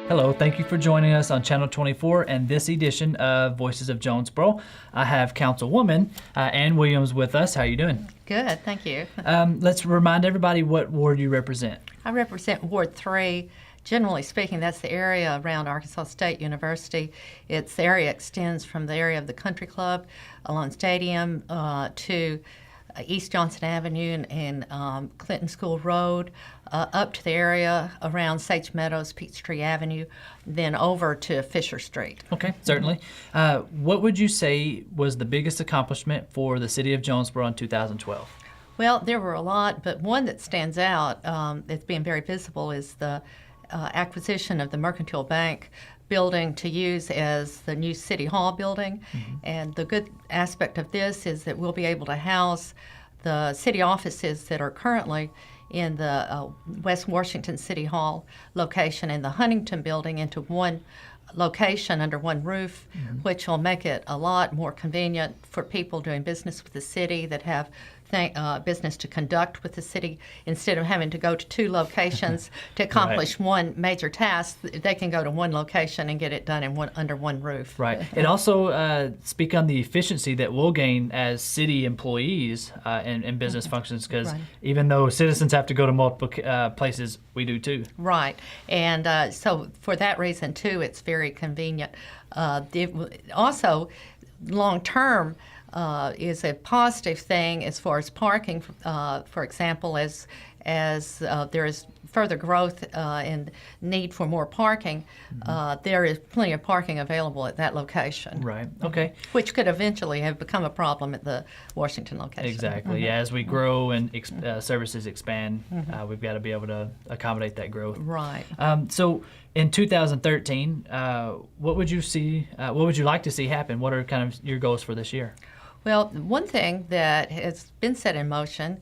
Hello, thank you for joining us on Channel 24 and this edition of Voices of Jonesboro. I have Councilwoman Ann Williams with us. How are you doing? Good, thank you. Let's remind everybody what ward you represent. I represent Ward 3. Generally speaking, that's the area around Arkansas State University. Its area extends from the area of the Country Club along Stadium to East Johnson Avenue and Clinton School Road, up to the area around Sage Meadows, Peachtree Avenue, then over to Fisher Street. Okay, certainly. What would you say was the biggest accomplishment for the city of Jonesboro in 2012? Well, there were a lot, but one that stands out that's being very visible is the acquisition of the Mercantile Bank building to use as the new City Hall building. And the good aspect of this is that we'll be able to house the city offices that are currently in the West Washington City Hall location and the Huntington building into one location under one roof, which will make it a lot more convenient for people doing business with the city that have business to conduct with the city. Instead of having to go to two locations to accomplish one major task, they can go to one location and get it done under one roof. Right. It also speak on the efficiency that we'll gain as city employees in business functions, because even though citizens have to go to multiple places, we do too. Right. And so for that reason, too, it's very convenient. Also, long-term, is a positive thing as far as parking. For example, as there is further growth and need for more parking, there is plenty of parking available at that location. Right. Okay. Which could eventually have become a problem at the Washington location. Exactly. Yeah. As we grow and services expand, we've got to be able to accommodate that growth. Right. So in 2013, what would you see? What would you like to see happen? What are kind of your goals for this year? Well, one thing that has been set in motion,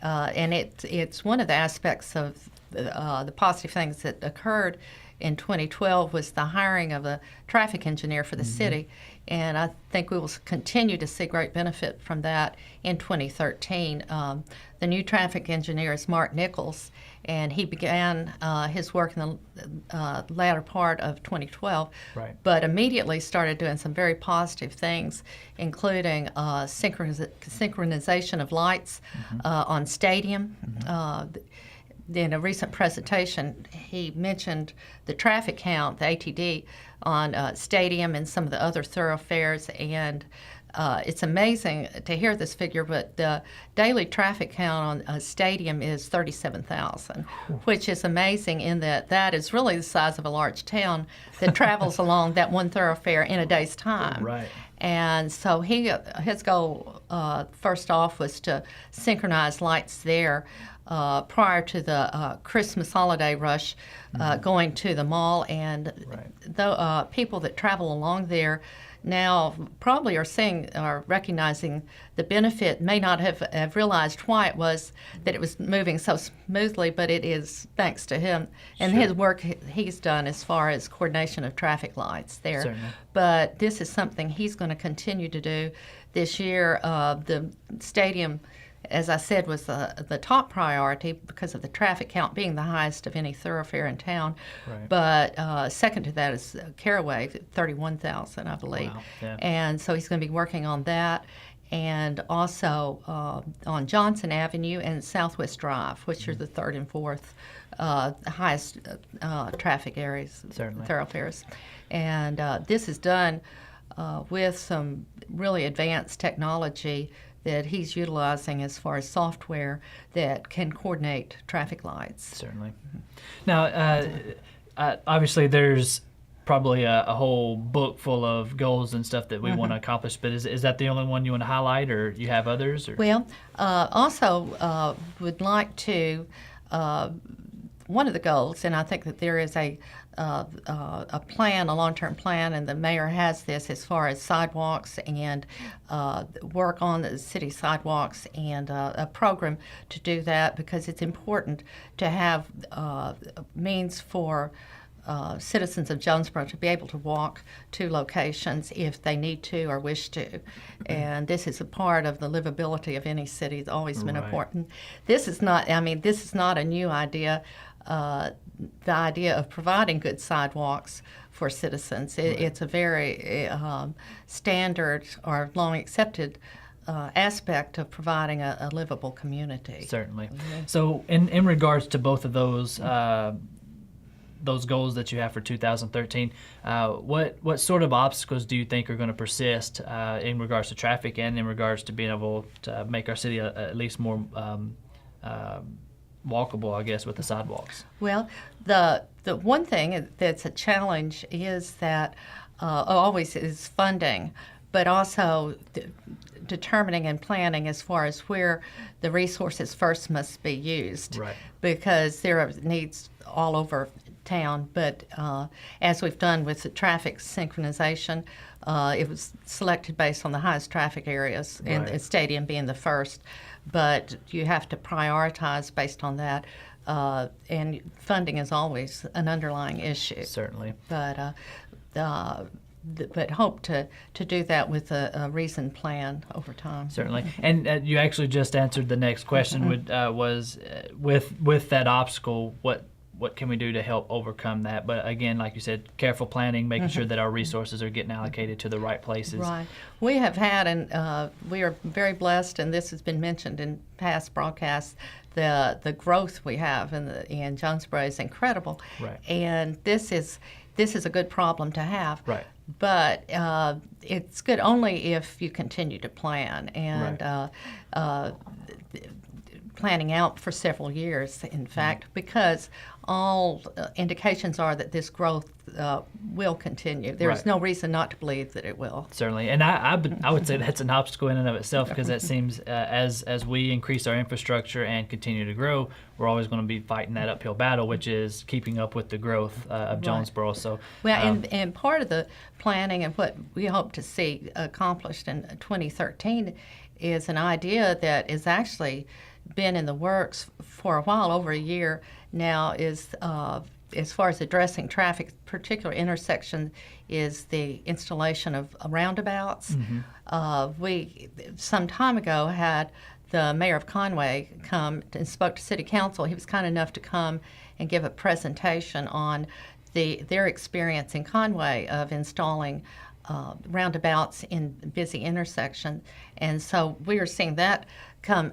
and it's one of the aspects of the positive things that occurred in 2012, was the hiring of a traffic engineer for the city. And I think we will continue to see great benefit from that in 2013. The new traffic engineer is Mark Nichols, and he began his work in the latter part of 2012, but immediately started doing some very positive things, including synchronization of lights on Stadium. In a recent presentation, he mentioned the traffic count, the ATD, on Stadium and some of the other thoroughfares, and it's amazing to hear this figure, but the daily traffic count on Stadium is 37,000, which is amazing in that is really the size of a large town that travels along that one thoroughfare in a day's time. Right. And so his goal, first off, was to synchronize lights there prior to the Christmas holiday rush going to the mall. And the people that travel along there now probably are recognizing the benefit, may not have realized why it was that it was moving so smoothly, but it is thanks to him and his work he's done as far as coordination of traffic lights there. Certainly. But this is something he's going to continue to do this year. The stadium, as I said, was the top priority because of the traffic count being the highest of any thoroughfare in town. Right. But second to that is Caraway, 31,000, I believe. Wow. Yeah. And so he's going to be working on that. And also on Johnson Avenue and Southwest Drive, which are the third and fourth highest traffic areas, thoroughfares. And this is done with some really advanced technology that he's utilizing as far as software that can coordinate traffic lights. Certainly. Now, obviously there's probably a whole book full of goals and stuff that we want to accomplish, but is that the only one you want to highlight, or you have others? Or? Well, also would like to, one of the goals, and I think that there is a plan, a long-term plan, and the mayor has this as far as sidewalks and work on the city sidewalks and a program to do that, because it's important to have means for citizens of Jonesboro to be able to walk to locations if they need to or wish to. And this is a part of the livability of any city. It's always been important. This is not a new idea. the idea of providing good sidewalks for citizens. It's a very standard or long accepted aspect of providing a livable community. Certainly. So in regards to both of those goals that you have for 2013, what sort of obstacles do you think are going to persist in regards to traffic and in regards to being able to make our city at least more walkable, I guess, with the sidewalks? Well, the one thing that's a challenge is that always is funding, but also determining and planning as far as where the resources first must be used. Right. Because there are needs all over town, but as we've done with the traffic synchronization, it was selected based on the highest traffic areas, and the stadium being the first. But you have to prioritize based on that, and funding is always an underlying issue. Certainly. But hope to do that with a reasoned plan over time. Certainly. And you actually just answered the next question. Was with that obstacle, what can we do to help overcome that? But again, like you said, careful planning, making sure that our resources are getting allocated to the right places. Right. We have had, and we are very blessed, and this has been mentioned in past broadcasts, the growth we have in Jonesboro is incredible. Right. And this is a good problem to have. Right. But it's good only if you continue to plan and planning out for several years, in fact, because all indications are that this growth will continue. There's no reason not to believe that it will. Certainly, and I would say that's an obstacle in and of itself, because that seems as we increase our infrastructure and continue to grow, we're always going to be fighting that uphill battle, which is keeping up with the growth of Jonesboro. So, and part of the planning and what we hope to see accomplished in 2013 is an idea that is actually been in the works for a while, over a year now, is as far as addressing traffic, particular intersection, is the installation of roundabouts. We, some time ago, had the mayor of Conway come and spoke to City Council. He was kind enough to come and give a presentation on their experience in Conway of installing roundabouts in busy intersections. And so we are seeing that come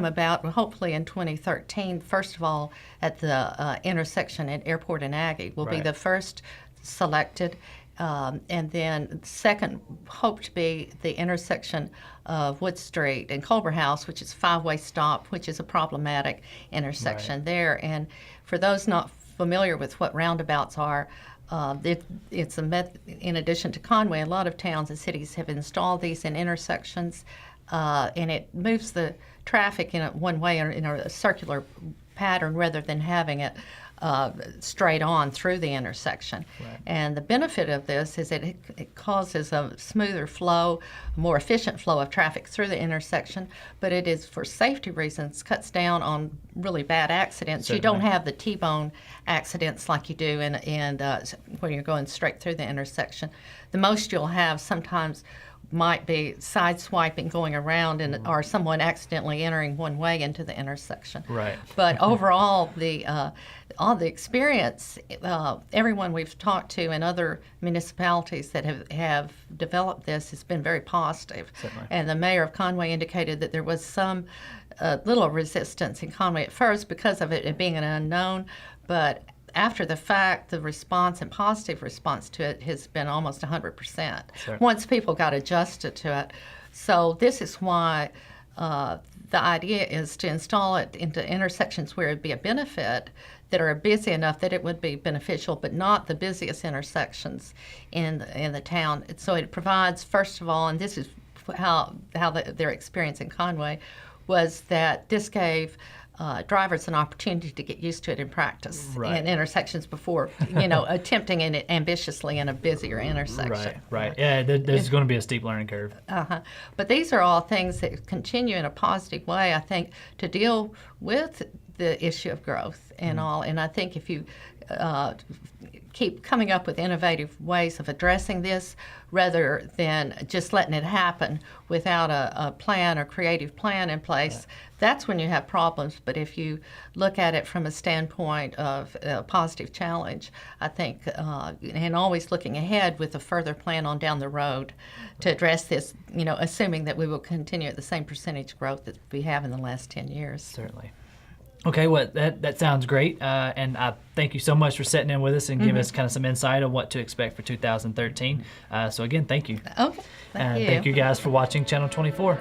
about, hopefully in 2013. First of all, at the intersection at Airport and Aggie will be the first selected, and then second hope to be the intersection of Wood Street and Culver House, which is a 5-way stop, which is a problematic intersection there. And for those not familiar with what roundabouts are, it's a method. In addition to Conway, a lot of towns and cities have installed these in intersections, and it moves the traffic in one way or in a circular pattern rather than having it straight on through the intersection. Right. And the benefit of this is that it causes a smoother flow, a more efficient flow of traffic through the intersection, but it is, for safety reasons, cuts down on really bad accidents. Certainly. You don't have the T-bone accidents like you do in when you're going straight through the intersection. The most you'll have sometimes might be sideswiping going around or someone accidentally entering one way into the intersection. Right. But overall, all the experience, everyone we've talked to in other municipalities that have developed this has been very positive. Certainly. And the mayor of Conway indicated that there was some little resistance in Conway at first because of it being an unknown, but after the fact, the response and positive response to it has been almost 100%. Sure. Once people got adjusted to it. So this is why the idea is to install it into intersections where it'd be a benefit, that are busy enough that it would be beneficial, but not the busiest intersections in the town. So it provides, first of all, and this is how their experience in Conway was, that this gave drivers an opportunity to get used to it in practice in intersections before, attempting it ambitiously in a busier intersection. Right. Yeah, there's going to be a steep learning curve. But these are all things that continue in a positive way, I think, to deal with the issue of growth and all. And I think if you keep coming up with innovative ways of addressing this rather than just letting it happen without a plan or creative plan in place. That's when you have problems. But if you look at it from a standpoint of a positive challenge, I think, and always looking ahead with a further plan on down the road to address this, assuming that we will continue at the same percentage growth that we have in the last 10 years. Certainly. Okay, well, that sounds great, and I thank you so much for sitting in with us and giving us kind of some insight on what to expect for 2013. So again, thank you. Okay, thank you. Thank you guys for watching Channel 24.